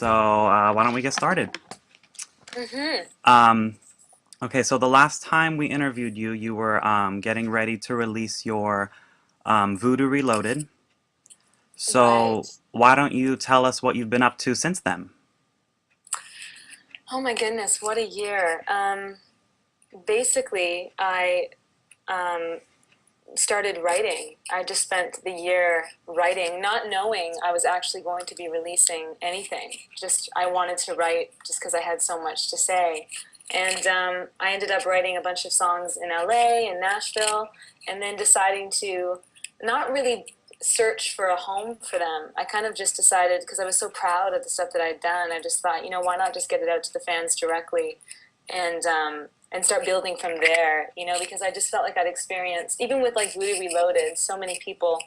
Why don't we get started? Mm-hmm. Um, okay, so the last time we interviewed you, you were getting ready to release your Voodoo Reloaded. So Right. why don't you tell us what you've been up to since then? Oh my goodness, what a year. Basically, I um, started writing. I just spent the year writing, not knowing I was actually going to be releasing anything. Just I wanted to write just because I had so much to say. And I ended up writing a bunch of songs in LA and Nashville, and then deciding to not really search for a home for them. I kind of just decided, because I was so proud of the stuff that I'd done, I just thought, why not just get it out to the fans directly and start building from there, because I just felt like I'd experienced, even with like Voodoo Reloaded, so many people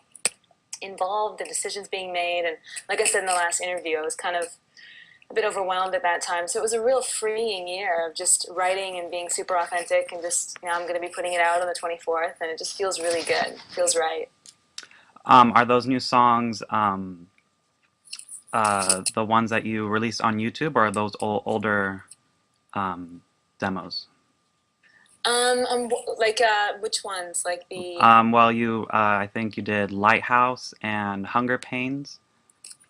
involved, the decisions being made. And like I said in the last interview, I was kind of a bit overwhelmed at that time. So it was a real freeing year of just writing and being super authentic, and just, I'm going to be putting it out on the 24th, and it just feels really good. It feels right. Are those new songs the ones that you released on YouTube, or are those older um, demos? Like, which ones? Like I think you did Lighthouse and Hunger Pains.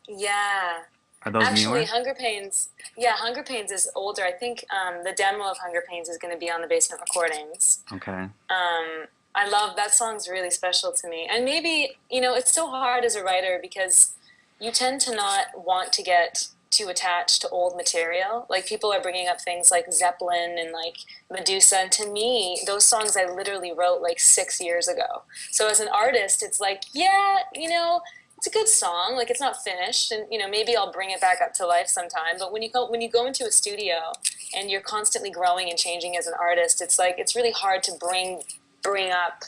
yeah. Are those Actually, newer? Hunger Pains, yeah, Hunger Pains is older. I think the demo of Hunger Pains is going to be on the Basement Recordings. Okay. I love that song's really special to me. And maybe, it's so hard as a writer because you tend to not want to get too attached to old material. Like, people are bringing up things like Zeppelin and like Medusa, and to me, those songs I literally wrote like 6 years ago. So as an artist, it's like, yeah, it's a good song. Like, it's not finished, and maybe I'll bring it back up to life sometime. But when you go into a studio and you're constantly growing and changing as an artist, it's like it's really hard to bring up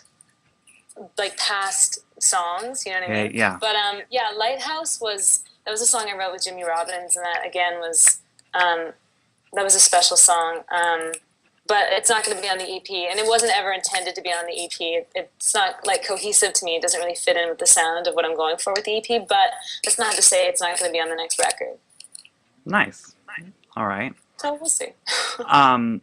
like past songs, you know what I Okay. mean? Yeah. But yeah, Lighthouse was a song I wrote with Jimmy Robbins, and that again was that was a special song. But it's not going to be on the EP, and it wasn't ever intended to be on the EP. It's not like cohesive to me. It doesn't really fit in with the sound of what I'm going for with the EP. But that's not to say it's not going to be on the next record. Nice. All right. So we'll see. Um,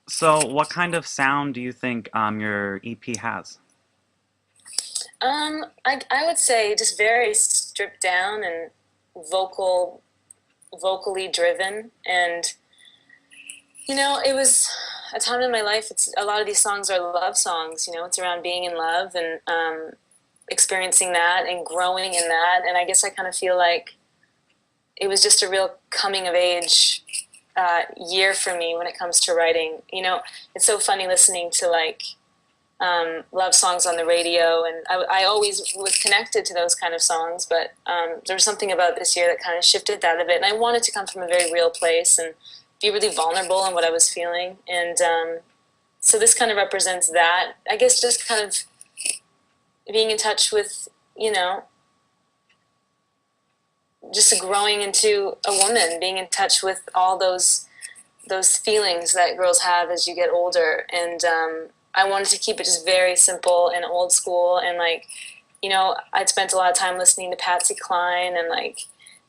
so what kind of sound do you think your EP has? I would say just very stripped down and vocal vocally driven. And it was a time in my life. It's a lot of these songs are love songs. It's around being in love and experiencing that and growing in that. And I guess I kind of feel like it was just a real coming of age year for me when it comes to writing. It's so funny listening to like love songs on the radio, and I always was connected to those kind of songs, but there was something about this year that kind of shifted that a bit, and I wanted to come from a very real place and be really vulnerable in what I was feeling. And so this kind of represents that, I guess, just kind of being in touch with, just growing into a woman, being in touch with all those feelings that girls have as you get older. And I wanted to keep it just very simple and old school. And like, I'd spent a lot of time listening to Patsy Cline and like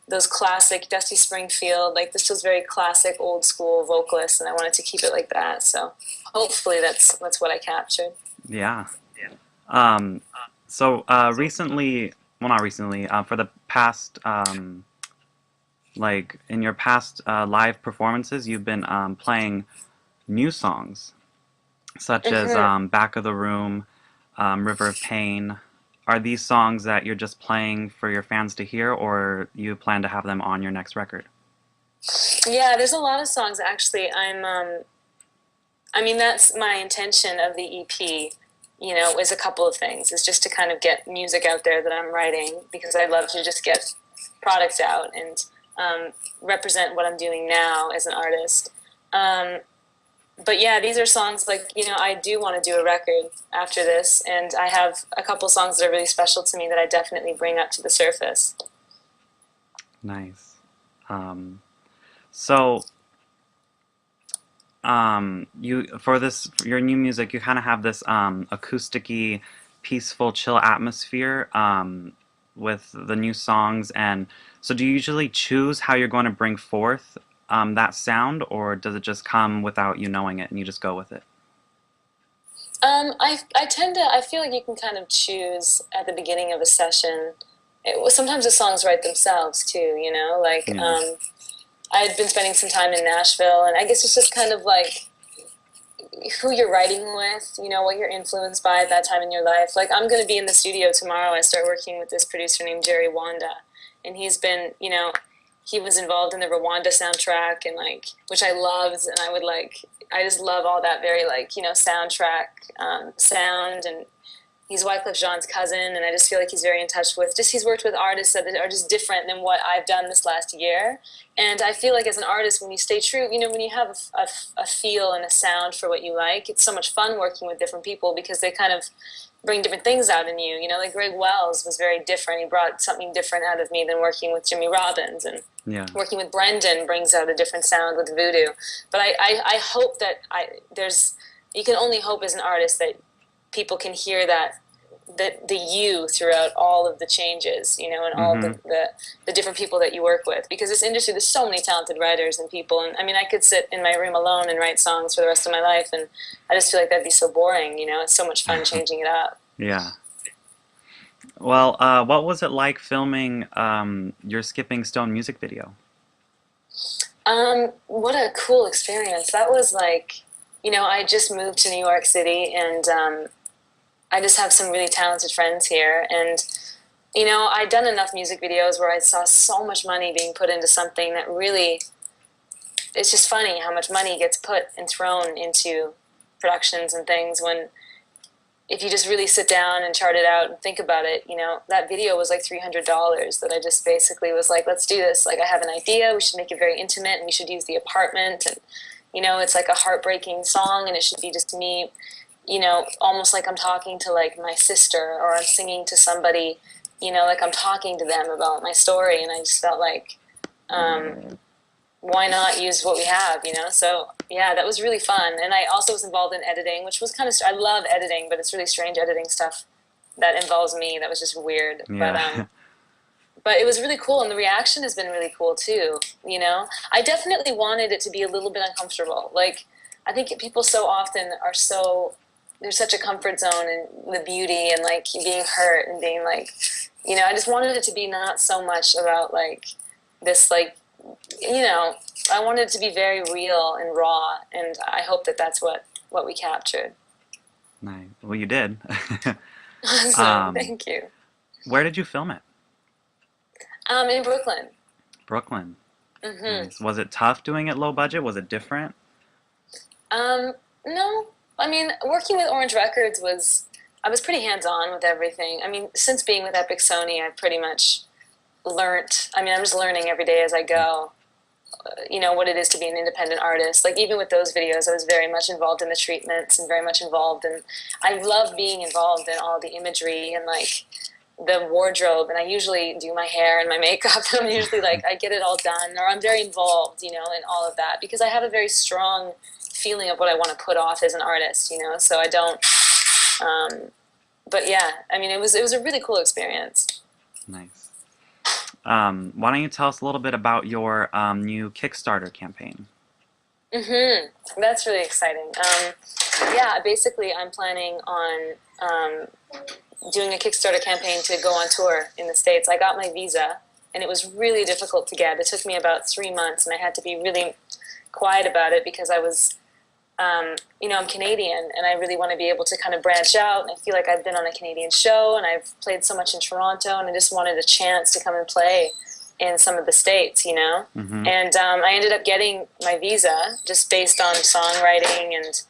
those classic Dusty Springfield. Like, this was very classic, old school vocalist, and I wanted to keep it like that. So hopefully that's what I captured. Yeah. Um, Recently, well, not recently, for the past, like in your past live performances, you've been playing new songs, such as Hmm. Back of the Room, River of Pain. Are these songs that you're just playing for your fans to hear, or you plan to have them on your next record? Yeah, there's a lot of songs actually. I mean, that's my intention of the EP. Is a couple of things. Is just to kind of get music out there that I'm writing, because I love to just get products out and represent what I'm doing now as an artist. Um, but yeah, these are songs like, I do want to do a record after this, and I have a couple songs that are really special to me that I definitely bring up to the surface. Nice. Um, so, you for this for your new music, you kind of have this acousticy, peaceful, chill atmosphere. with the new songs, and so do you usually choose how you're going to bring forth that sound, or does it just come without you knowing it and you just go with it? I tend to, I feel like you can kind of choose at the beginning of a session. Sometimes the songs write themselves too, you know? Like, Yeah. I had been spending some time in Nashville, and I guess it's just kind of like who you're writing with, you know, what you're influenced by at that time in your life. Like, I'm going to be in the studio tomorrow. I start working with this producer named Jerry Wanda, and he's been, you know, he was involved in the Rwanda soundtrack, and like, which I loved, and I would like, I just love all that very like, you know, soundtrack sound, and he's Wyclef Jean's cousin, and I just feel like he's very in touch with, just he's worked with artists that are just different than what I've done this last year. And I feel like as an artist, when you stay true, you know, when you have a feel and a sound for what you like, it's so much fun working with different people because they kind of bring different things out in you. You know, like Greg Wells was very different. He brought something different out of me than working with Jimmy Robbins, and Yeah. working with Brendan brings out a different sound with Voodoo. But I hope that there's, you can only hope as an artist that people can hear that the you throughout all of the changes, you know, and all Mm-hmm. the different people that you work with, because this industry, there's so many talented writers and people, and I mean, I could sit in my room alone and write songs for the rest of my life, and I just feel like that'd be so boring, you know. It's so much fun changing it up. Yeah. Well, what was it like filming your Skipping Stone music video? What a cool experience that was. Like, you know, I just moved to New York City, and I just have some really talented friends here, and you know, I'd done enough music videos where I saw so much money being put into something that really, it's just funny how much money gets put and thrown into productions and things, when if you just really sit down and chart it out and think about it, you know, that video was like $300 that I just basically was like, let's do this. Like, I have an idea, we should make it very intimate, and we should use the apartment, and you know, it's like a heartbreaking song, and it should be just me, you know, almost like I'm talking to like my sister, or I'm singing to somebody, you know, like I'm talking to them about my story. And I just felt like, why not use what we have, you know? So yeah, that was really fun. And I also was involved in editing, which was kind of, I love editing, but it's really strange editing stuff that involves me. That was just weird. Yeah. But it was really cool, and the reaction has been really cool too, you know? I definitely wanted it to be a little bit uncomfortable. Like, I think people so often are so, there's such a comfort zone in the beauty and like being hurt and being like, you know, I just wanted it to be not so much about like this, like, you know, I wanted it to be very real and raw, and I hope that that's what we captured. Nice. Well, you did. Awesome, Um, thank you. where did you film it? In Brooklyn. Brooklyn. Hmm. Nice. Was it tough doing it low budget? Was it different? No, I mean, working with Orange Records was, I was pretty hands-on with everything. I mean, since being with Epic Sony, I've pretty much learned, I mean, I'm just learning every day as I go, you know, what it is to be an independent artist. Like, even with those videos, I was very much involved in the treatments and very much involved in, I love being involved in all the imagery and like the wardrobe, and I usually do my hair and my makeup. I'm usually like, I get it all done, or I'm very involved, you know, in all of that, because I have a very strong feeling of what I want to put off as an artist, you know. So I don't, um, but yeah, I mean, it was a really cool experience. Nice. Why don't you tell us a little bit about your new Kickstarter campaign? That's really exciting. Yeah, basically, I'm planning on doing a Kickstarter campaign to go on tour in the States. I got my visa, and it was really difficult to get. It took me about 3 months, and I had to be really quiet about it because I was, you know, I'm Canadian, and I really want to be able to kind of branch out. And I feel like I've been on a Canadian show, and I've played so much in Toronto, and I just wanted a chance to come and play in some of the States, you know? Mm-hmm. And I ended up getting my visa just based on songwriting and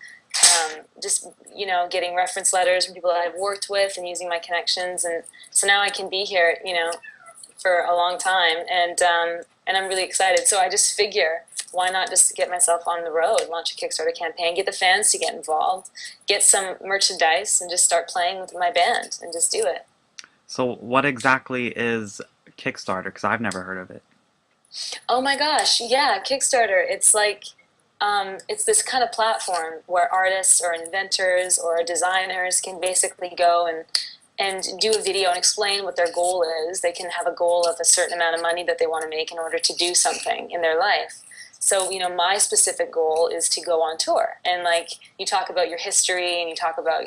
just, you know, getting reference letters from people that I've worked with and using my connections. And so now I can be here, you know, for a long time. And I'm really excited. So I just figure, why not just get myself on the road, launch a Kickstarter campaign, get the fans to get involved, get some merchandise, and just start playing with my band and just do it. So, what exactly is Kickstarter? Because I've never heard of it. Oh my gosh, yeah, Kickstarter. It's like, it's this kind of platform where artists or inventors or designers can basically go and do a video and explain what their goal is. They can have a goal of a certain amount of money that they want to make in order to do something in their life. So, my specific goal is to go on tour. And like you talk about your history and you talk about,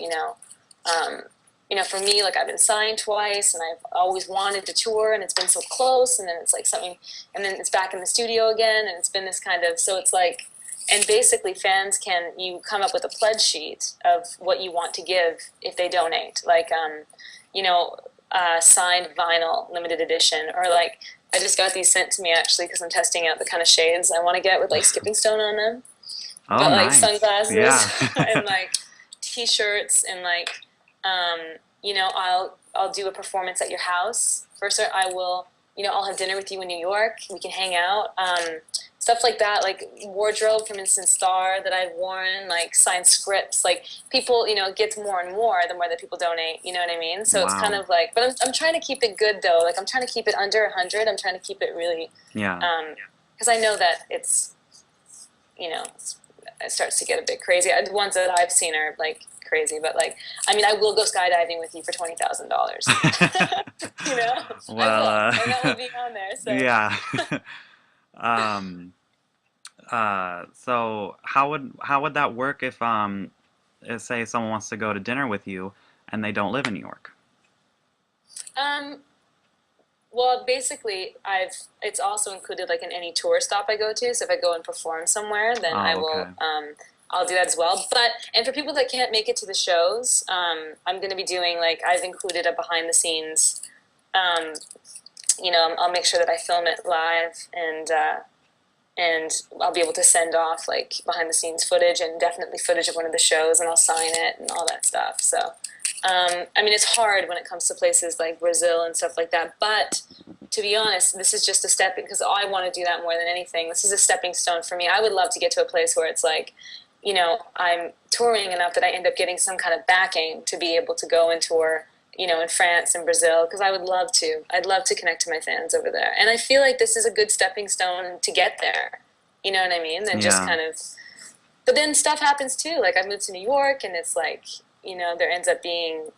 for me, like I've been signed twice and I've always wanted to tour and it's been so close and then it's like something, and then it's back in the studio again and it's been this kind of, so it's like, and basically fans you come up with a pledge sheet of what you want to give if they donate. Like, signed vinyl, limited edition, or like, I just got these sent to me actually because I'm testing out the kind of shades I want to get with like Skipping Stone on them. Oh, But like nice. sunglasses Yeah. and like t-shirts and like, I'll do a performance at your house. First, I will, I'll have dinner with you in New York. We can hang out. Stuff like that, like wardrobe from Instant Star that I've worn, like signed scripts. Like people, it gets more and more the more that people donate. You know what I mean? So it's kind Wow. of like, but I'm trying to keep it good though. Like I'm trying to keep it under 100. I'm trying to keep it really, Yeah. because I know that it's, it starts to get a bit crazy. The ones that I've seen are like crazy, but like, I mean, I will go skydiving with you for $20,000. I Well, will, and that will be on there. So. yeah. Um, so how would that work if say someone wants to go to dinner with you and they don't live in New York? Um, well, basically, it's also included like in any tour stop I go to. So if I go and perform somewhere, then I Oh, will. okay. I'll do that as well. And for people that can't make it to the shows, I'm going to be doing like I've included a behind the scenes. Um, I'll make sure that I film it live and I'll be able to send off like behind the scenes footage and definitely footage of one of the shows, and I'll sign it and all that stuff. So, I mean, it's hard when it comes to places like Brazil and stuff like that. But to be honest, this is just a step because I want to do that more than anything. This is a stepping stone for me. I would love to get to a place where it's like, I'm touring enough that I end up getting some kind of backing to be able to go and tour in France and Brazil, because I would love to. I'd love to connect to my fans over there. And I feel like this is a good stepping stone to get there. You know what I mean? Then just Yeah. kind of, but then stuff happens too. Like I moved to New York and it's like, there ends up being,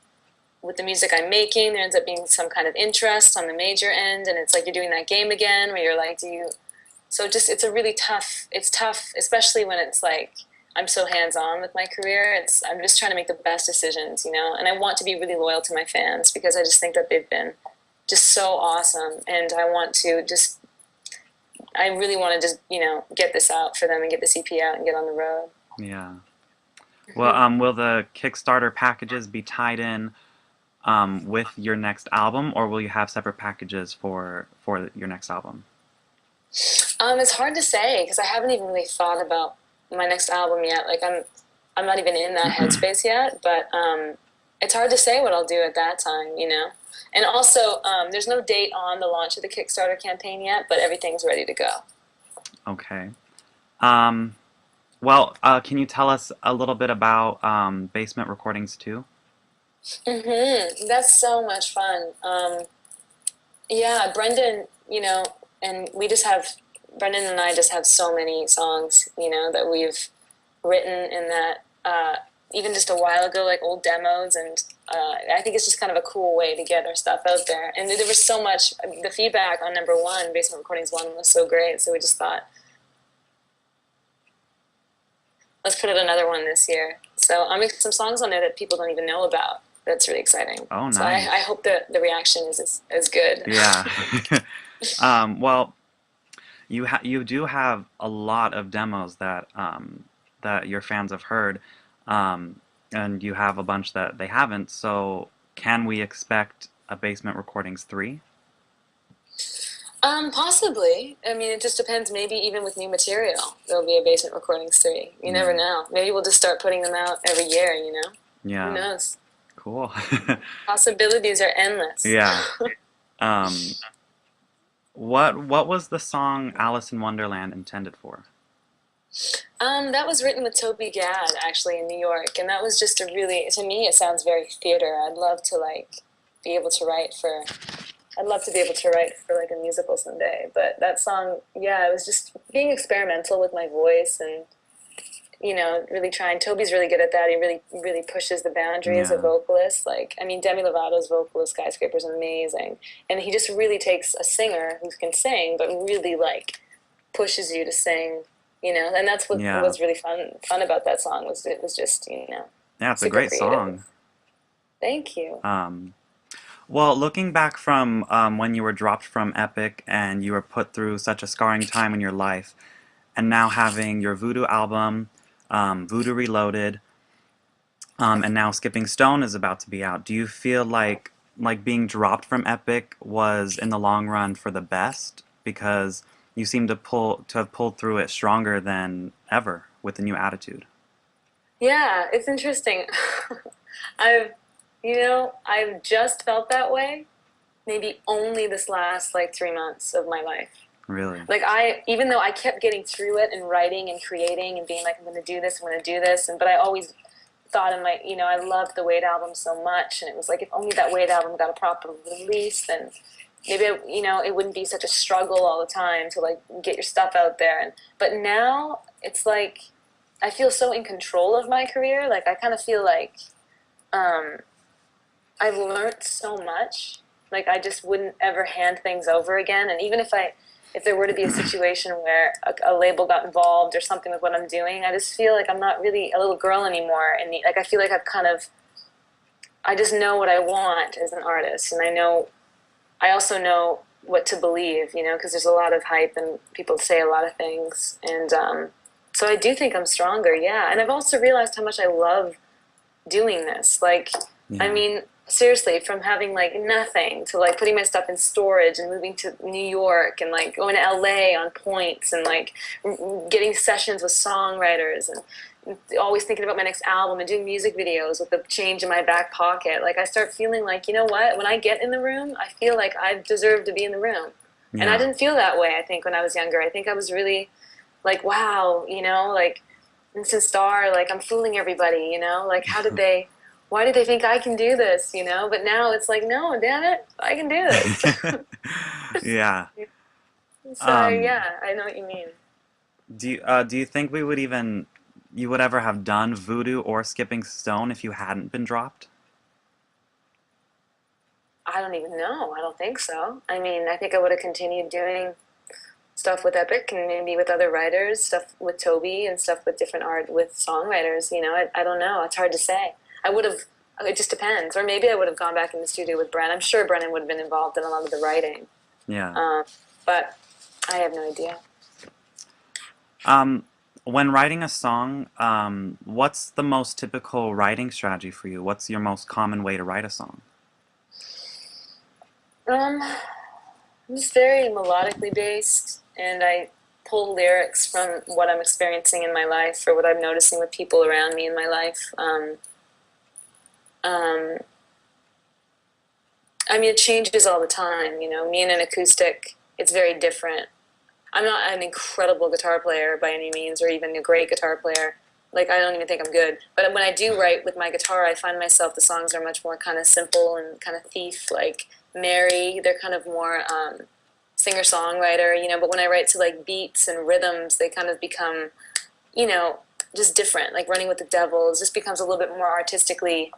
with the music I'm making, there ends up being some kind of interest on the major end. And it's like you're doing that game again where you're like, so just, it's tough, especially when it's like, I'm so hands-on with my career. I'm just trying to make the best decisions, and I want to be really loyal to my fans because I just think that they've been just so awesome, and I really want to just, get this out for them and get this EP out and get on the road. Yeah. Well, will the Kickstarter packages be tied in with your next album, or will you have separate packages for your next album? It's hard to say because I haven't even really thought about my next album yet. Like I'm not even in that headspace yet, but it's hard to say what I'll do at that time, And also, there's no date on the launch of the Kickstarter campaign yet, but everything's ready to go. Okay. Well, can you tell us a little bit about Basement Recordings too? That's so much fun. Yeah, Brendan, and Brendan and I just have so many songs, that we've written in that, even just a while ago, like old demos, and I think it's just kind of a cool way to get our stuff out there. And there was so much, the feedback on number one, Basement Recordings 1, was so great, so we just thought, let's put out another one this year. So I'll make some songs on there that people don't even know about. That's really exciting. Oh, So I nice. hope that the reaction is as good. Yeah. Well, you do have a lot of demos that your fans have heard, and you have a bunch that they haven't. So can we expect a Basement Recordings 3? Possibly. I mean, it just depends. Maybe even with new material, there'll be a Basement Recordings 3. You never Yeah. know. Maybe we'll just start putting them out every year, Who Yeah. knows? Cool. Possibilities are endless. Yeah. Um, what was the song Alice in Wonderland intended for? That was written with Toby Gad, actually, in New York, and that was just a really, to me, it sounds very theater. I'd love to, like, be able to write for, I'd love to be able to write for, like, a musical someday, but that song, yeah, it was just being experimental with my voice and, really trying. Toby's really good at that. He really, really pushes the boundary as a Yeah. vocalist. Like, I mean, Demi Lovato's vocalist, Skyscraper, is amazing. And he just really takes a singer who can sing, but really, like, pushes you to sing, and that's what Yeah. was really fun about that song was it was just, Yeah, it's a super great creative. song. Thank you. Um, well, looking back from when you were dropped from Epic and you were put through such a scarring time in your life, and now having your Voodoo album, Voodoo Reloaded, and now Skipping Stone is about to be out. Do you feel like being dropped from Epic was in the long run for the best because you seem to have pulled through it stronger than ever with the new attitude? Yeah, it's interesting. I've I've just felt that way maybe only this last like 3 months of my life. Really? Like, even though I kept getting through it and writing and creating and being like, I'm going to do this, I'm going to do this, but I always thought in my, I loved the Wade album so much, and it was like, if only that Wade album got a proper release, then maybe, it wouldn't be such a struggle all the time to like get your stuff out there. But now it's like, I feel so in control of my career. Like, I kind of feel like, um, I've learned so much. Like, I just wouldn't ever hand things over again. And even if there were to be a situation where a label got involved or something with what I'm doing, I just feel like I'm not really a little girl anymore. And like, I feel like I just know what I want as an artist. And I also know what to believe, because there's a lot of hype and people say a lot of things. And so I do think I'm stronger, yeah. And I've also realized how much I love doing this. Like, I Yeah. mean, seriously, from having like nothing to like putting my stuff in storage and moving to New York and like going to LA on points and like getting sessions with songwriters and always thinking about my next album and doing music videos with the change in my back pocket. Like, I start feeling like, you know what? When I get in the room, I feel like I deserve to be in the room. And I Yeah. didn't feel that way, I think, when I was younger. I think I was really like, wow, like instant star, like I'm fooling everybody, like why do they think I can do this, But now it's like, no, damn it, I can do this. Yeah. So Um, yeah, I know what you mean. do you think you would ever have done Voodoo or Skipping Stone if you hadn't been dropped? I don't even know. I don't think so. I mean, I think I would have continued doing stuff with Epic and maybe with other writers, stuff with Toby and stuff with different art with songwriters. I don't know. It's hard to say. I would have. It just depends. Or maybe I would have gone back in the studio with Brennan. I'm sure Brennan would have been involved in a lot of the writing. Yeah. Um, but I have no idea. Um, when writing a song, what's the most typical writing strategy for you? What's your most common way to write a song? I'm just very melodically based, and I pull lyrics from what I'm experiencing in my life or what I'm noticing with people around me in my life. Um, I mean, it changes all the time. Me and an acoustic, it's very different. I'm not an incredible guitar player by any means, or even a great guitar player. Like, I don't even think I'm good. But when I do write with my guitar, I find myself the songs are much more kind of simple and kind of thief, like Mary. They're kind of more singer-songwriter, But when I write to like beats and rhythms, they kind of become, you know, just different. Like Running with the Devil, it just becomes a little bit more artistically,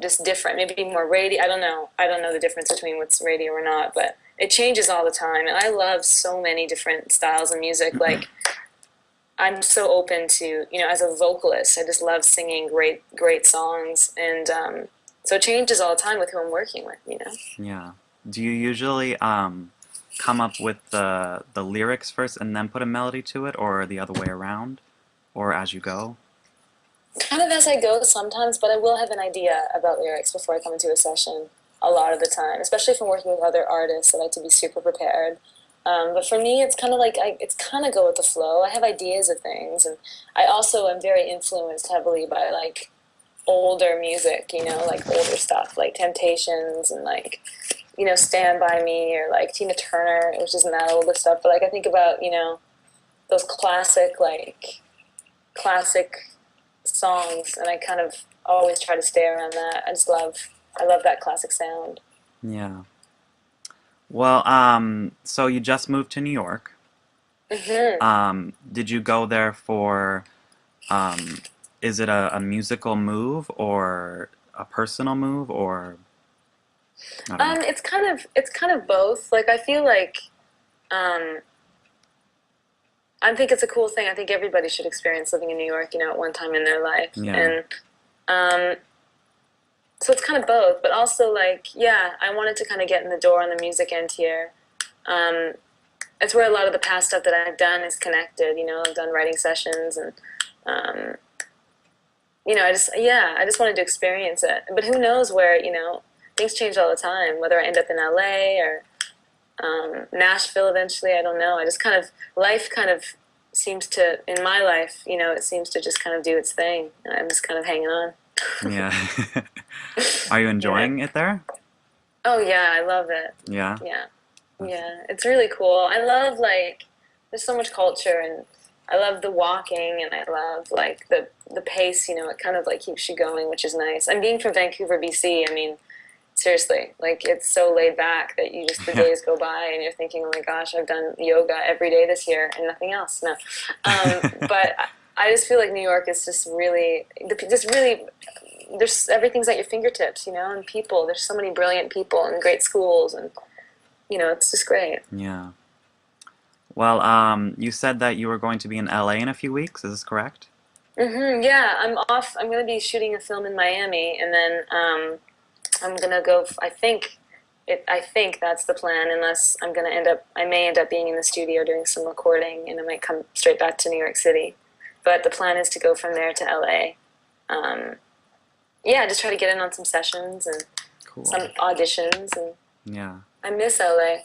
just different. Maybe more radio. I don't know. I don't know the difference between what's radio or not, but it changes all the time. And I love so many different styles of music. Like, I'm so open to, as a vocalist, I just love singing great, great songs. And so it changes all the time with who I'm working with. Yeah. Do you usually come up with the lyrics first and then put a melody to it, or the other way around, or as you go? Kind of as I go sometimes, but I will have an idea about lyrics before I come into a session a lot of the time, especially if I'm working with other artists. I like to be super prepared. But for me, it's kind of like it's kind of go with the flow. I have ideas of things, and I also am very influenced heavily by like older music, like older stuff, like Temptations and like Stand by Me or like Tina Turner, which isn't that older stuff. But like I think about those classic songs, and I kind of always try to stay around that. I love that classic sound. Yeah. Well, so you just moved to New York. Hmm. Did you go there for Is it a musical move or a personal move or I don't know. It's kind of both. Like I feel like um, I think it's a cool thing. I think everybody should experience living in New York, at one time in their life. Yeah. And um, so it's kind of both, but also like, yeah, I wanted to kind of get in the door on the music end here. Um, it's where a lot of the past stuff that I've done is connected. I've done writing sessions and um, I just wanted to experience it. But who knows where, things change all the time. Whether I end up in LA or Nashville eventually, I don't know. I just kind of life kind of seems to in my life, it seems to just kind of do its thing, and I'm just kind of hanging on. Yeah. Are you Yeah. enjoying it there? Oh yeah, I love it. Yeah. Yeah. That's, Yeah, it's really cool. I love like there's so much culture and I love the walking and I love like the pace, it kind of like keeps you going, which is nice. I'm being from Vancouver, BC. I mean, seriously, like it's so laid back that you just the yeah. days go by and you're thinking, oh my gosh, I've done yoga every day this year and nothing else. No, but I just feel like New York is just really, there's everything's at your fingertips, and people. There's so many brilliant people and great schools, and it's just great. Yeah. Well, you said that you were going to be in LA in a few weeks. Is this correct? Yeah, I'm off. I'm going to be shooting a film in Miami, and then I'm going to go. I think that's the plan. Unless I'm going to end up, I may end up being in the studio doing some recording, and I might come straight back to New York City. But the plan is to go from there to LA. Um, yeah, just try to get in on some sessions and Cool. some auditions, and Yeah. I miss LA.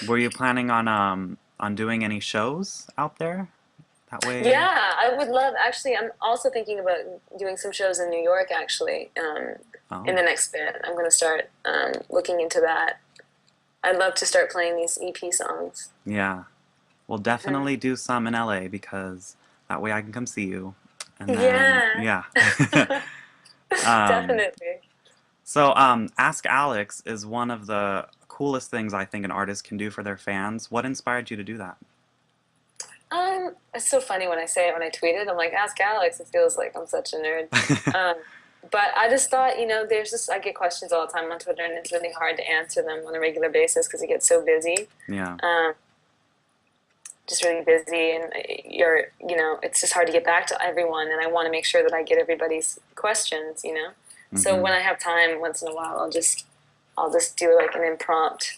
Were you planning on doing any shows out there? That way. Yeah, I would love. Actually, I'm also thinking about doing some shows in New York. Actually, in Oh, the next bit, I'm going to start looking into that. I'd love to start playing these EP songs. yeah. We'll Hmm. definitely do some in LA because that way I can come see you. And then, Yeah, yeah. um, definitely. Ask Alex is one of the coolest things I think an artist can do for their fans. What inspired you to do that? It's so funny when I say it when I tweet it. I'm like, ask Alex. It feels like I'm such a nerd. Um, but I just thought, I get questions all the time on Twitter, and it's really hard to answer them on a regular basis because it gets so busy. Yeah. Um, just really busy, and it's just hard to get back to everyone, and I want to make sure that I get everybody's questions. So Mm-hmm. when I have time once in a while, I'll just do like an impromptu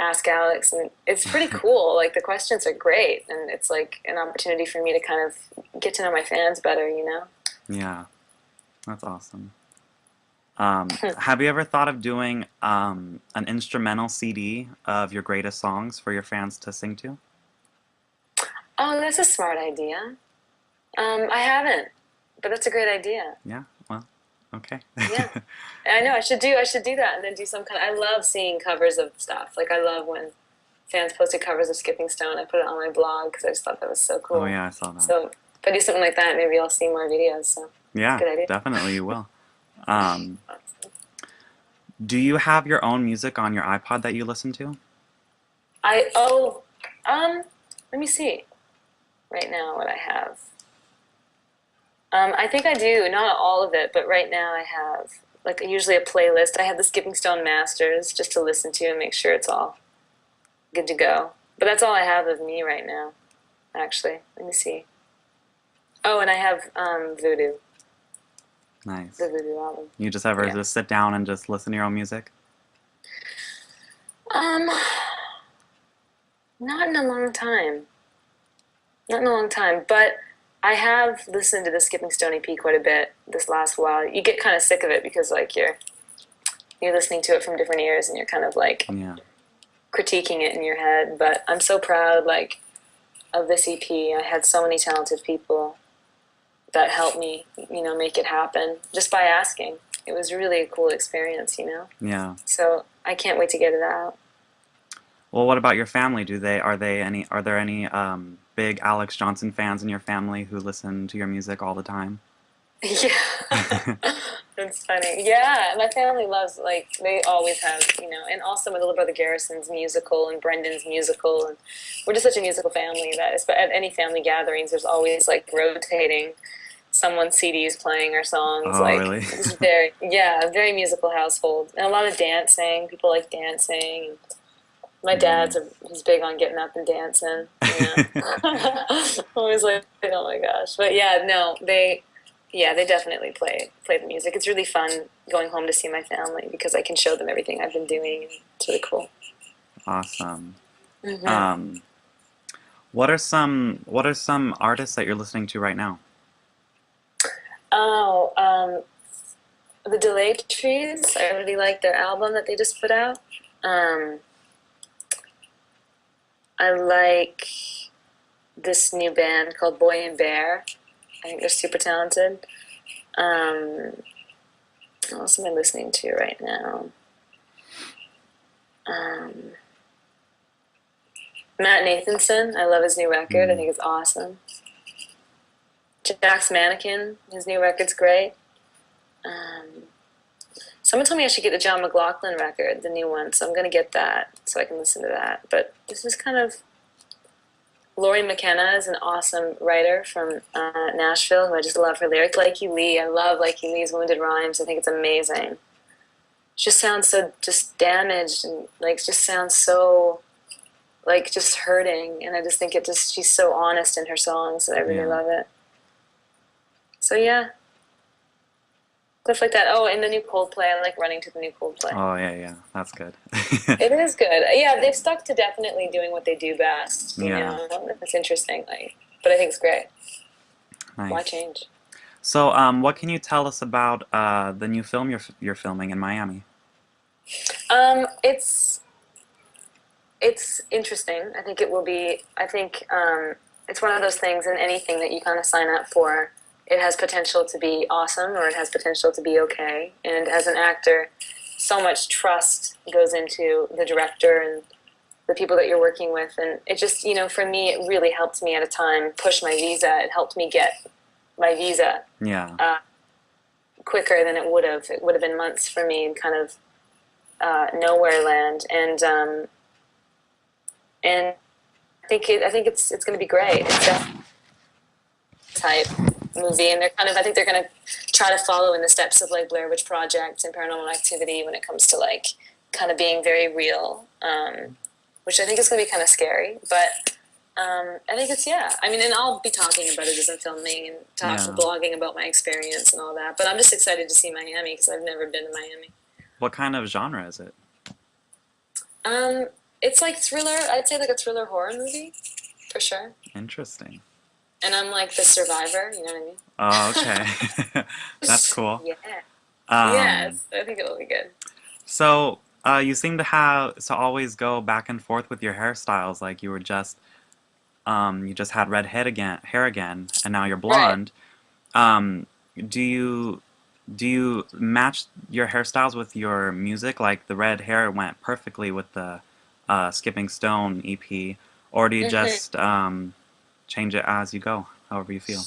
ask Alex, and it's pretty cool. Like the questions are great, and it's like an opportunity for me to kind of get to know my fans better. Yeah. That's awesome. Have you ever thought of doing an instrumental CD of your greatest songs for your fans to sing to? Oh, that's a smart idea. I haven't, but that's a great idea. Yeah. Well, okay. Yeah, I know. I should do that, and then do some kind. I love seeing covers of stuff. Like I love when fans posted covers of Skipping Stone. I put it on my blog because I just thought that was so Oh cool. yeah, I saw that. So if I do something like that, maybe I'll see more videos. So Yeah, good idea. definitely you will. Um, do you have your own music on your iPod that you listen to? I oh um let me see right now what I have. I think I do, not all of it, but right now I have like usually a playlist. I have the Skipping Stone Masters just to listen to and make sure it's all good to go. But that's all I have of me right now, actually. Let me see. Oh, and I have Voodoo, the Nice. Voodoo album. You just ever Yeah. just sit down and just listen to your own music? Um, not in a long time. Not in a long time, but I have listened to the Skipping Stone EP quite a bit this last while. You get kind of sick of it because like you're listening to it from different ears and you're kind of like Yeah. critiquing it in your head. But I'm so proud like of this EP. I had so many talented people that helped me, make it happen just by asking. It was really a cool experience. Yeah. So I can't wait to get it out. Well, what about your family? Are there any big Alex Johnson fans in your family who listen to your music all the time? Yeah, that's funny. Yeah, my family loves like they always have. And also my little brother Garrison's musical and Brendan's musical, and we're just such a musical family that at any family gatherings, there's always like rotating. someone's CDs playing our songs. Oh, Like really? it's very, yeah, very musical household, and a lot of dancing. People like dancing. My Mm. dad's he's big on getting up and dancing. Yeah, always like, oh my gosh. But yeah, no, yeah, they definitely play the music. It's really fun going home to see my family because I can show them everything I've been doing, and it's really cool. Awesome. Hmm. Um, what are some artists that you're listening to right now? Oh, the Delayed Trees. I really like their album that they just put out. Um, I like this new band called Boy and Bear. I think they're super talented. Um, what else am I listening to right now? Um, Matt Nathanson. I love his new record. I Mm. think it's awesome. Jack's Mannequin. His new record's great. Um, Someone told me I should get the John McLaughlin record, the new one, so I'm gonna get that so I can listen to that. But this is kind of Laurie McKenna is an awesome writer from Nashville who I just love her lyrics. Likey Lee, I love Likey Lee's Wounded Rhymes. I think it's amazing. She just sounds so just damaged and like just sounds so like just hurting, and I just think it just she's so honest in her songs that I really Yeah. love it. So yeah, stuff like that. Oh, and the new Coldplay. I like running to the new Coldplay. Oh, yeah, yeah. That's good. It is good. Yeah, they've stuck to definitely doing what they do best. You Yeah. know, it's interesting. Like, but I think it's great. Why Nice. change? So, what can you tell us about the new film you're filming in Miami? It's interesting. I think it will be. I think it's one of those things in anything that you kind of sign up for. It has potential to be awesome, or it has potential to be okay. And as an actor, so much trust goes into the director and the people that you're working with, and it just for me it really helped me at a time push my visa. It helped me get my visa Yeah. uh, quicker than it would have. It would have been months for me in kind of nowhere land, and I think it's going to be great. It's a type movie, and they're kind of I think they're going to try to follow in the steps of like Blair Witch Project and Paranormal Activity when it comes to like kind of being very real, which I think is going to be kind of scary, but. I think it's yeah. I mean, and I'll be talking about it as I'm filming and Yeah. blogging about my experience and all that. But I'm just excited to see Miami because I've never been to Miami. What kind of genre is it? Um, it's like thriller. I'd say like a thriller horror movie for sure. Interesting. And I'm like the survivor. You know what Oh, I okay. That's mean? cool. Yeah. Um, Yes, I think it will be good. so, you seem to always go back and forth with your hairstyles. Like you just had hair again, and now you're Right. blonde. Um, do you do you match your hairstyles with your music? Like the red hair went perfectly with the Skipping Stone EP, or do you Hmm. just change it as you go, however you feel?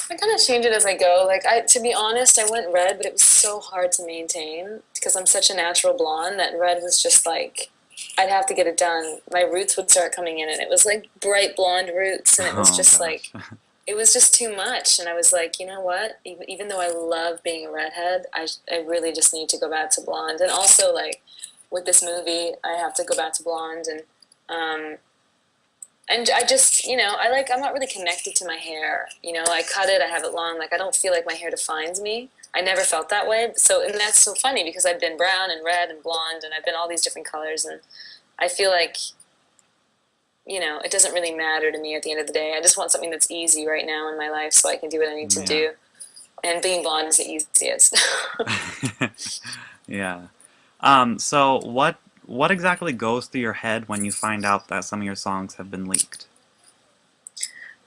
I kind of change it as I go. To be honest, I went red, but it was so hard to maintain because I'm such a natural blonde that red was just like I'd have to get it done. My roots would start coming in, and it was like bright blonde roots, and it was Oh just gosh. like it was just too much. And I was like, you know what? Even though I love being a redhead, I really just need to go back to blonde. And also, like with this movie, I have to go back to blonde, um, and I just, I'm not really connected to my hair. I cut it, I have it long. Like, I don't feel like my hair defines me. I never felt that way. So, and that's so funny because I've been brown and red and blonde and I've been all these different colors. And I feel like, it doesn't really matter to me at the end of the day. I just want something that's easy right now in my life so I can do what I need to Yeah. do. And being blonde is the easiest. Yeah. So what exactly goes through your head when you find out that some of your songs have been leaked?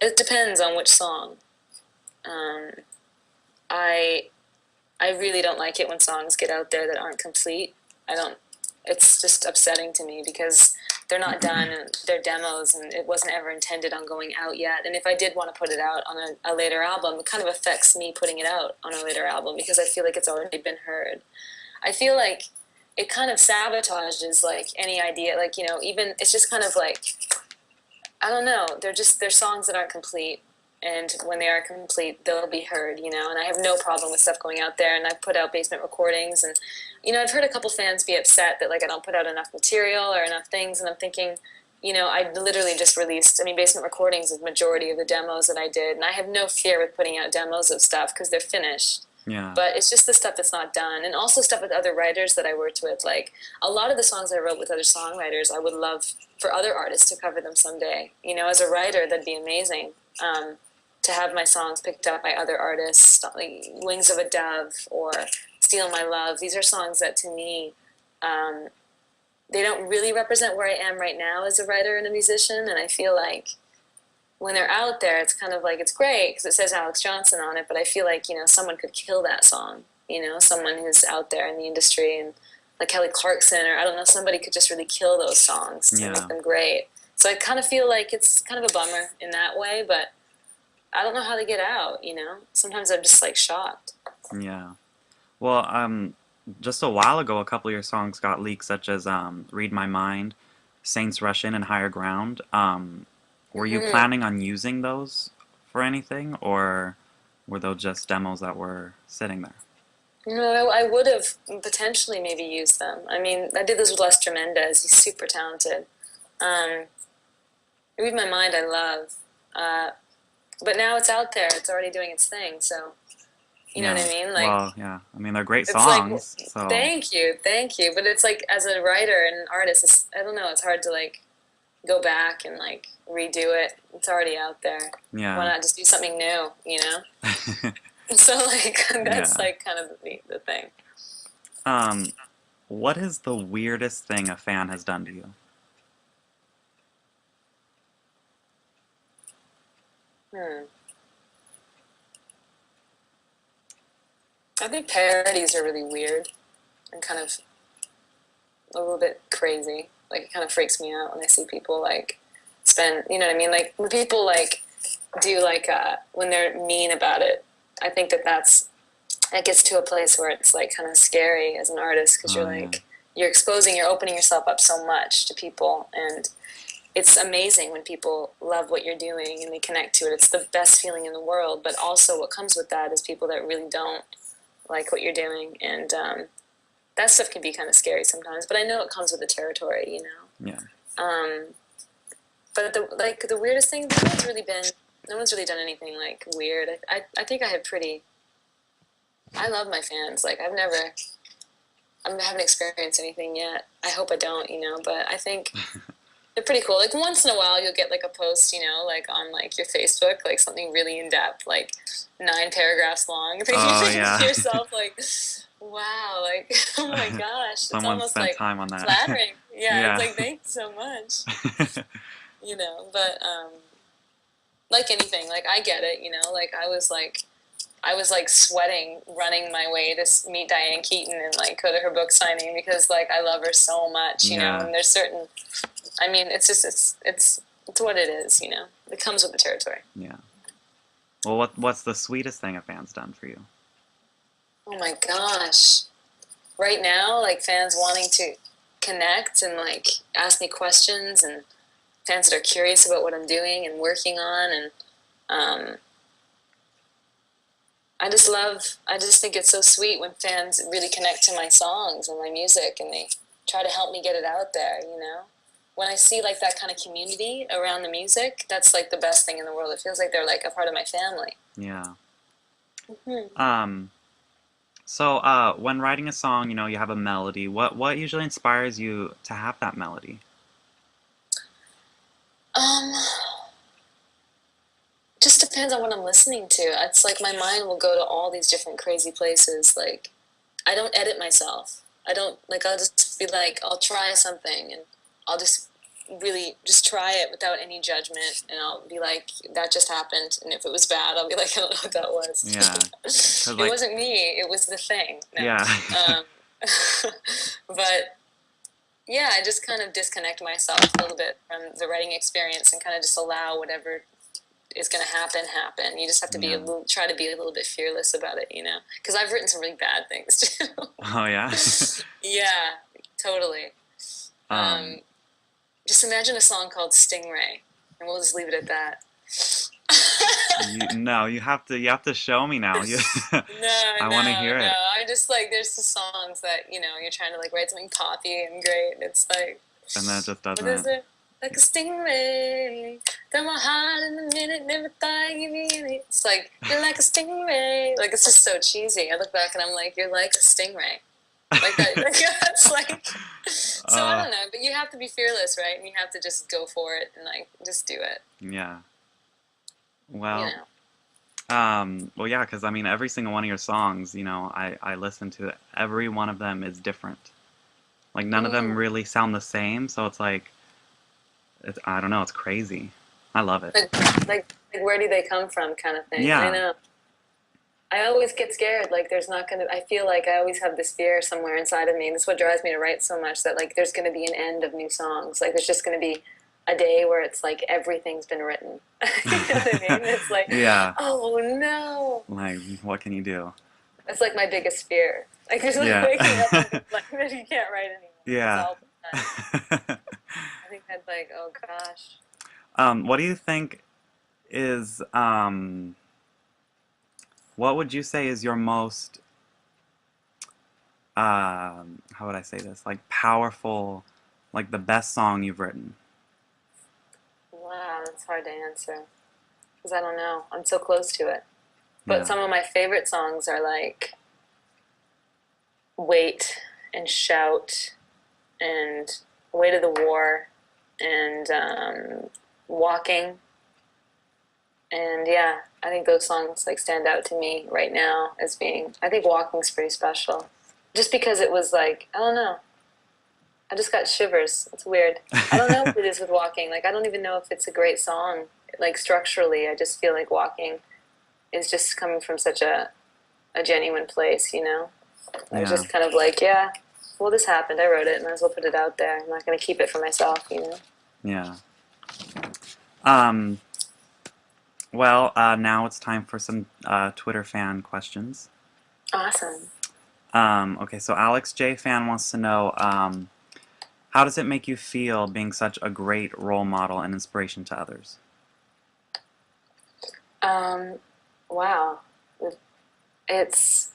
It depends on which song. Um, I I really don't like it when songs get out there that aren't complete. I don't. It's just upsetting to me because they're not done and they're demos and it wasn't ever intended on going out yet. And if I did want to put it out on a later album, it kind of affects me putting it out on a later album because I feel like it's already been heard. I feel like it kind of sabotages like any idea. Like even it's just kind of like I don't know. They're songs that aren't complete, and when they are complete, they'll be heard, you know. And I have no problem with stuff going out there. And I've put out basement recordings, and you know, I've heard a couple fans be upset that like I don't put out enough material or enough things, and I'm thinking, you know, I literally just released. I mean, basement recordings is the majority of the demos that I did, and I have no fear with putting out demos of stuff because they're finished. Yeah. But it's just the stuff that's not done, and also stuff with other writers that I worked with. Like a lot of the songs I wrote with other songwriters, I would love for other artists to cover them someday. You know, as a writer, that'd be amazing. To have my songs picked up by other artists, like Wings of a Dove or Steal My Love. These are songs that to me, they don't really represent where I am right now as a writer and a musician. And I feel like when they're out there, it's kind of like, it's great because it says Alexz Johnson on it, but I feel like, you know, someone could kill that song, you know, someone who's out there in the industry, and like Kelly Clarkson, or I don't know, somebody could just really kill those songs to make them great. So I kind of feel like it's kind of a bummer in that way, but I don't know how they get out, you know? Sometimes I'm just like shocked. Yeah. Well, just a while ago, a couple of your songs got leaked, such as "Read My Mind," "Saints Rush In," and "Higher Ground." Were you planning on using those for anything, or were those just demos that were sitting there? No, I would have potentially maybe used them. I mean, I did this with Les Tremendez. He's super talented. Read My Mind, I love. But now it's out there. It's already doing its thing. So, you know what I mean? Like, well, yeah. I mean, they're great it's like, songs. So thank you, thank you. But it's like, as a writer and an artist, I don't know. It's hard to like go back and like redo it. It's already out there. yeah. Why not just do something new? You know? So like that's like kind of the thing. What is the weirdest thing a fan has done to you? I think parodies are really weird and kind of a little bit crazy. Like it kind of freaks me out when I see people like spend, you know what I mean? Like when people like do like when they're mean about it. I think that gets to a place where it's like kind of scary as an artist because you're like you're opening yourself up so much to people, and it's amazing when people love what you're doing and they connect to it. It's the best feeling in the world, but also what comes with that is people that really don't like what you're doing, and that stuff can be kind of scary sometimes, but I know it comes with the territory, you know. Yeah. But the weirdest thing, no one's really done anything like weird. I think I love my fans. Like I haven't experienced anything yet. I hope I don't, you know, but I think they're pretty cool. Like once in a while you'll get like a post, you know, like on like your Facebook, like something really in depth, like 9 paragraphs long. And you think to yourself like, wow, like oh my gosh. Someone it's almost spent like time on that. flattering. Yeah, it's like thank you so much. You know, but like anything, like I get it, you know, like I was like sweating running my way to meet Diane Keaton and like go to her book signing because like I love her so much, you know, and there's certain, I mean, it's just, it's what it is, you know, it comes with the territory. Yeah. Well, what's the sweetest thing a fan's done for you? Oh my gosh. Right now, like fans wanting to connect and like ask me questions, and fans that are curious about what I'm doing and working on, and I just think it's so sweet when fans really connect to my songs and my music, and they try to help me get it out there, you know? When I see like that kind of community around the music, that's like the best thing in the world. It feels like they're like a part of my family. Yeah. Mm-hmm. So when writing a song, you know, you have a melody. What usually inspires you to have that melody? Just depends on what I'm listening to. It's like my mind will go to all these different crazy places. Like, I don't edit myself. I don't, like, I'll just be like, I'll try something and I'll just really just try it without any judgment. And I'll be like, that just happened. And if it was bad, I'll be like, I don't know what that was. Yeah. It wasn't me. It was the thing. No. Yeah. But yeah, I just kind of disconnect myself a little bit from the writing experience and kind of just allow whatever is going to happen. You just have to try to be a little bit fearless about it, you know? Because I've written some really bad things too. Oh yeah. Yeah, totally. Just imagine a song called Stingray, and we'll just leave it at that. No, you have to show me now. You, No, I want to no, hear no. it. I'm just like, there's the songs that, you're trying to like write something poppy and great. It's like, And then it just what is doesn't. it? Like a stingray, throw my heart in a minute, never thought I'd give you any. It's like, you're like a stingray. Like, it's just so cheesy. I look back and I'm like, you're like a stingray. Like that. Like, it's like, so I uh, don't know, but you have to be fearless, right? And you have to just go for it and like, just do it, yeah. you Well, know? well, yeah, because I mean, every single one of your songs, I listen to it. Every one of them is different. Like none of them Mm. really sound the same, so it's like, I don't know, it's crazy. I love it. Like, where do they come from kind of thing. I Yeah. know. I always get scared. Like, there's not gonna. I feel like I always have this fear somewhere inside of me, and that's what drives me to write so much. That like, there's gonna be an end of new songs. Like, there's just gonna be a day where it's like everything's been written. You know what I mean? It's like, Yeah. oh no. Like, what can you do? That's like my biggest fear. Like, just like Yeah. waking up and being like, you can't write anymore. It's Yeah. all done. I think that's like, oh gosh. What do you think is, what would you say is your most, how would I say this? Like, powerful, like the best song you've written? Wow, that's hard to answer because I don't know. I'm so close to it. But Yeah. some of my favorite songs are like Wait and Shout and Weight of the War and Walking. And yeah, I think those songs like stand out to me right now as being, I think Walking's pretty special. Just because it was like, I don't know. I just got shivers. It's weird. I don't know what it is with Walking. Like, I don't even know if it's a great song. Like, structurally, I just feel like Walking is just coming from such a genuine place, you know? I was Yeah. just kind of like, yeah, well, this happened. I wrote it. Might as well put it out there. I'm not going to keep it for myself, you know? Yeah. Um, well, now it's time for some Twitter fan questions. Awesome. Okay, so Alex J. Fan wants to know, how does it make you feel being such a great role model and inspiration to others? Um, wow. It's,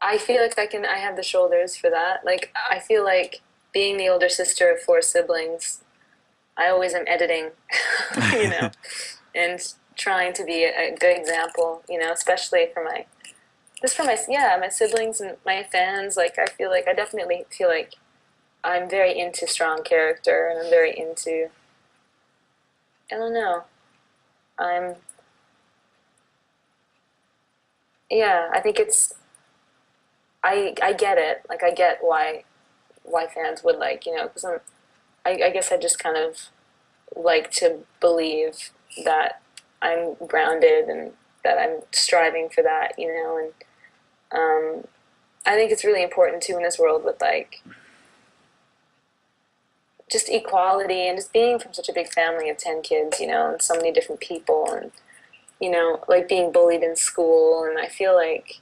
I feel like I have the shoulders for that. Like, I feel like being the older sister of four siblings, I always am editing, you know, and trying to be a good example, you know, especially for my, just for my, yeah, my siblings and my fans. Like, I definitely feel like I'm very into strong character and I'm very into, I don't know, I'm, yeah, I think it's, I get it. Like, I get why fans would like, you know, because I guess I just kind of like to believe that I'm grounded and that I'm striving for that, you know, and I think it's really important too in this world with like just equality and just being from such a big family of 10 kids, you know, and so many different people and, you know, like being bullied in school. And I feel like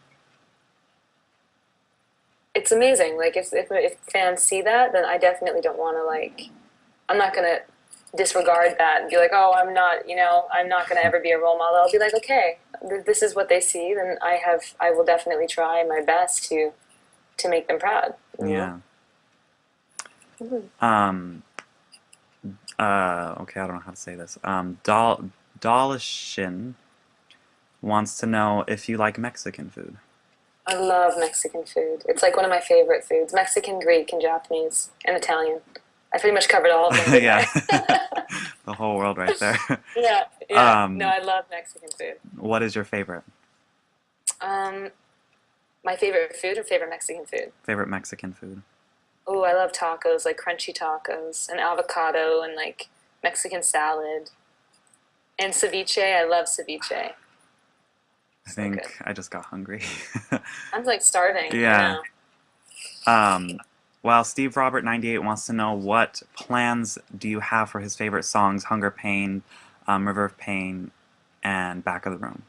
it's amazing. Like if fans see that, then I definitely don't want to like, I'm not going to disregard that and be like, oh, I'm not, you know, I'm not going to ever be a role model. I'll be like, okay, this is what they see. Then I will definitely try my best to make them proud, you know? Yeah. Mm-hmm. Um, okay, I don't know how to say this. Dolishin wants to know if you like Mexican food. I love Mexican food. It's like one of my favorite foods. Mexican, Greek, and Japanese, and Italian. I pretty much covered all of them, didn't Yeah. I? The whole world right there. Yeah, yeah. No, Um, I love Mexican food. what is your favorite? Um, my favorite food or favorite Mexican food? Favorite Mexican food? Oh, I love tacos, like crunchy tacos, and avocado, and like Mexican salad, and ceviche. I love ceviche. I So good. think I just got hungry. I'm like starving. I Yeah. know. Um, well, Steve Robert 98 wants to know what plans do you have for his favorite songs, Hunger Pain, River of Pain, and Back of the Room?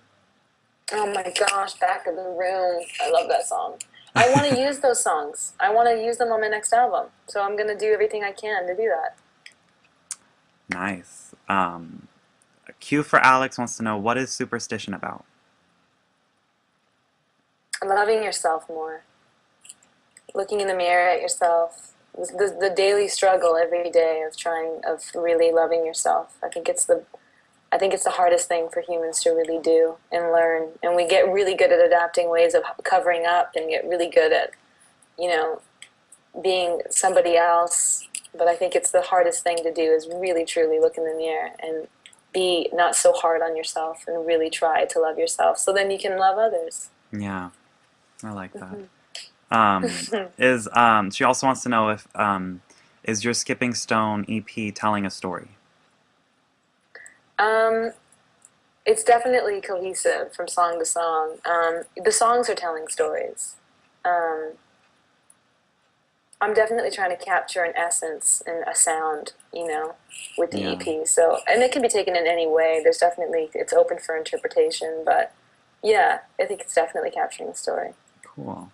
Oh my gosh, Back of the Room. I love that song. I want to use those songs. I want to use them on my next album. So I'm going to do everything I can to do that. Nice. Q for Alex wants to know, what is superstition about? Loving yourself more. Looking in the mirror at yourself. The daily struggle every day of trying, of really loving yourself. I think it's the hardest thing for humans to really do and learn. And we get really good at adapting ways of covering up and get really good at, you know, being somebody else. But I think it's the hardest thing to do is really truly look in the mirror and be not so hard on yourself and really try to love yourself so then you can love others. Yeah, I like that. Is She also wants to know if is your Skipping Stone EP telling a story? Um, it's definitely cohesive from song to song. The songs are telling stories. Um, I'm definitely trying to capture an essence and a sound, you know, with the Yeah, EP. So, and it can be taken in any way. There's definitely, it's open for interpretation, but yeah, I think it's definitely capturing the story. cool.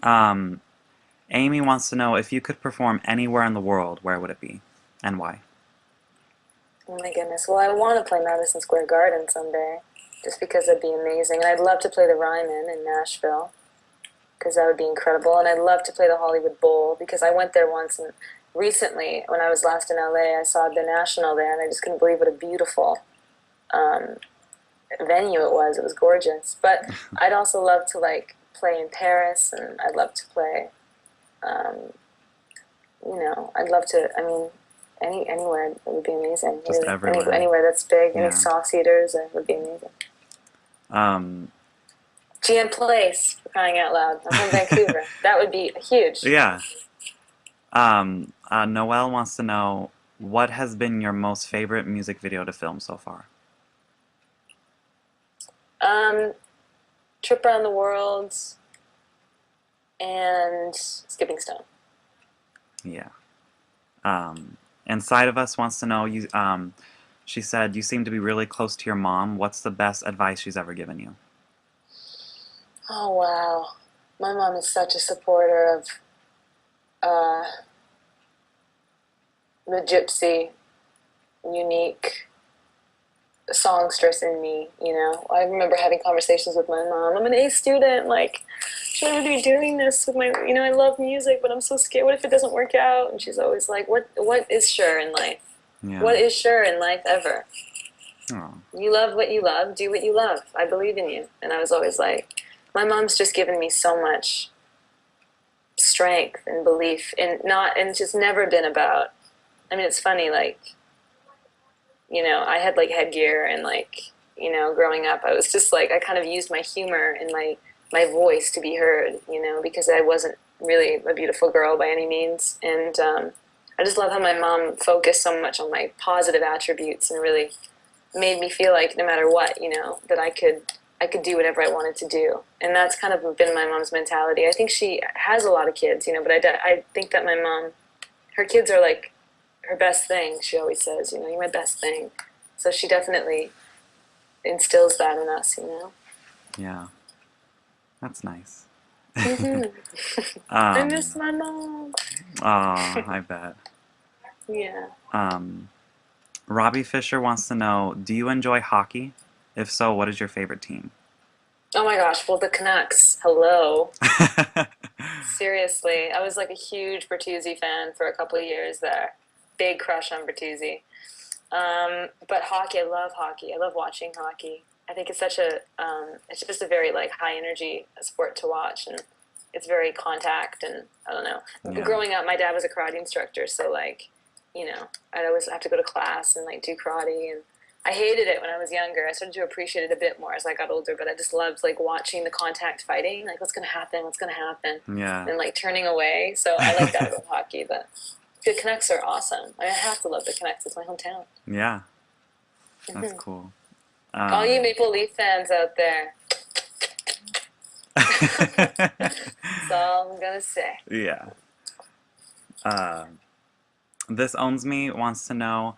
Um, Amy wants to know, if you could perform anywhere in the world, where would it be, and why? Oh my goodness. Well, I want to play Madison Square Garden someday, just because it'd be amazing. And I'd love to play the Ryman in Nashville, because that would be incredible. And I'd love to play the Hollywood Bowl, because I went there once, and recently, when I was last in LA, I saw the National there, and I just couldn't believe what a beautiful um, venue it was. It was gorgeous. But I'd also love to like play in Paris, and I'd love to play. Um, you know, I'd love to. I mean, anywhere would be amazing. Just Really, everywhere. anywhere that's big, any Yeah. sauce eaters, would be amazing. Um, GM Place, for crying out loud. I'm from Vancouver. That would be huge. yeah. Noelle wants to know, what has been your most favorite music video to film so far? Um, Trip Around the World and Skipping Stone. Yeah. Inside of Us wants to know, she said, you seem to be really close to your mom. What's the best advice she's ever given you? Oh wow, my mom is such a supporter of uh, the gypsy, unique songstress in me. You know, I remember having conversations with my mom. I'm an A student. Like, should I be doing this with my? You know, I love music, but I'm so scared. What if it doesn't work out? And she's always like, What is sure in life? Yeah. What is sure in life ever? Oh, You love what you love. Do what you love. I believe in you. And I was always like, my mom's just given me so much strength and belief, and it's just never been about. I mean, it's funny, like, you know, I had like headgear and like, you know, growing up, I was just like, I kind of used my humor and my voice to be heard, you know, because I wasn't really a beautiful girl by any means. And I just love how my mom focused so much on my positive attributes and really made me feel like no matter what, you know, that I could do whatever I wanted to do. And that's kind of been my mom's mentality. I think she has a lot of kids, you know, but I think that my mom, her kids are like her best thing. She always says, you know, you're my best thing. So she definitely instills that in us, you know. yeah. That's nice. Hmm. I miss Um, my mom. I bet. Yeah. Um, Robbie Fisher wants to know, do you enjoy hockey? If so, what is your favorite team? Oh my gosh, well, the Canucks, hello. Seriously, I was like a huge Bertuzzi fan for a couple of years there. Big crush on Bertuzzi. But hockey, I love hockey. I love watching hockey. I think it's such a, it's just a very like high energy sport to watch, and it's very contact, and I don't know. Yeah. Growing up, my dad was a karate instructor, so like, you know, I'd always have to go to class and like do karate, and I hated it when I was younger. I started to appreciate it a bit more as I got older, but I just loved like watching the contact fighting, like what's gonna happen, what's gonna happen, Yeah. and like turning away. So I like that about hockey, but the Canucks are awesome. I have to love the Canucks. It's my hometown. Yeah. That's Hmm. cool. All you Maple Leaf fans out there, that's all I'm gonna say. Yeah. Uh, this Owns Me wants to know,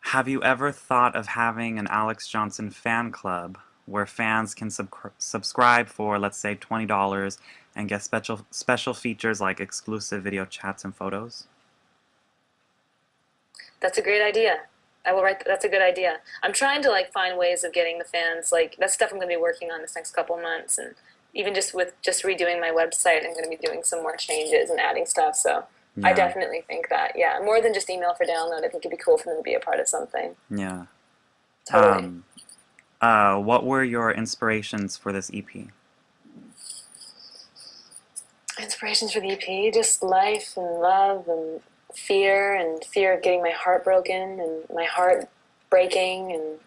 have you ever thought of having an Alex Johnson fan club where fans can subscribe for, let's say, $20 and get special features like exclusive video chats and photos? That's a great idea. I will write. That's a good idea. I'm trying to like find ways of getting the fans like that's stuff I'm going to be working on this next couple months, and even just with just redoing my website, I'm going to be doing some more changes and adding stuff. So I Yeah. definitely think that yeah, more than just email for download. I think it'd be cool for them to be a part of something. Yeah. Totally. Um, what were your inspirations for this EP? Inspirations for the EP, just life and love and fear of getting my heart broken and my heart breaking and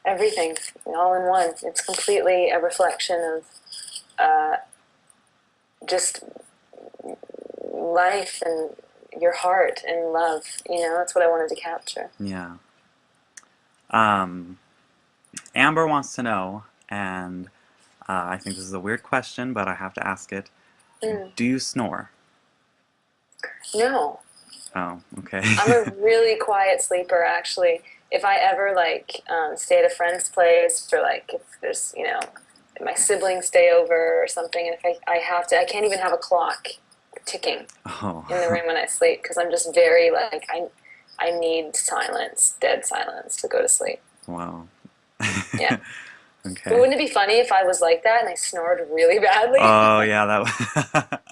everything all in one. It's completely a reflection of uh, just life and your heart and love. You know, that's what I wanted to capture. Yeah. Um, Amber wants to know, and I think this is a weird question, but I have to ask it. Mm. Do you snore? No, Oh, okay. I'm a really quiet sleeper actually. If I ever like stay at a friend's place or like if there's if my siblings stay over or something, and if I have to, I can't even have a clock ticking in the Oh, room when I sleep because I'm just very like I need silence, dead silence to go to sleep. wow. Yeah. But Okay. wouldn't it be funny if I was like that and I snored really badly, Oh, yeah, that.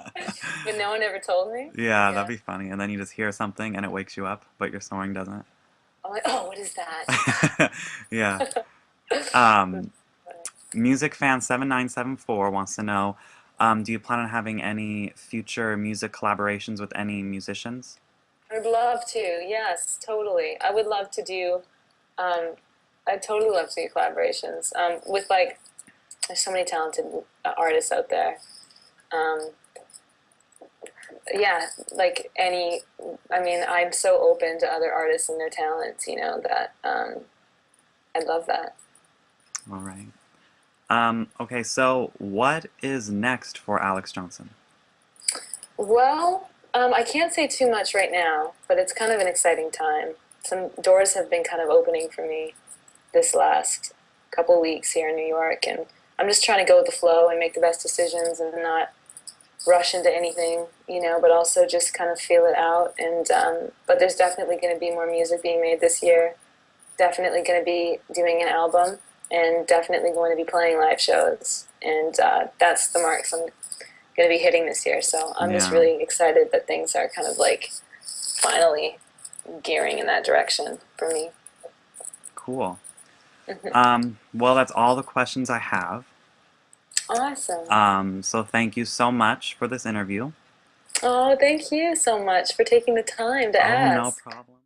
but no one ever told me? Yeah, that'd Yeah. be funny. And then you just hear something and it wakes you up, but your snoring doesn't. I'm like, oh, what is that? Yeah. Um, Music fan 7974 wants to know, do you plan on having any future music collaborations with any musicians? I'd love to. Yes, totally. I would love to do. Um, I'd totally love to do collaborations with like. There's so many talented artists out there. Um, yeah, like any. I mean, I'm so open to other artists and their talents. You know that. I'd love that. All right. Okay, so what is next for Alex Johnson? Well, I can't say too much right now, but it's kind of an exciting time. Some doors have been kind of opening for me this last couple weeks here in New York, and I'm just trying to go with the flow and make the best decisions and not rush into anything, but also just kind of feel it out. And but there's definitely going to be more music being made this year. Definitely going to be doing an album, and definitely going to be playing live shows. And that's the marks I'm going to be hitting this year. So I'm just Yeah, really excited that things are kind of like finally gearing in that direction for me. cool. Well, that's all the questions I have. Awesome. So thank you so much for this interview. Oh, thank you so much for taking the time to Oh, no ask. problem.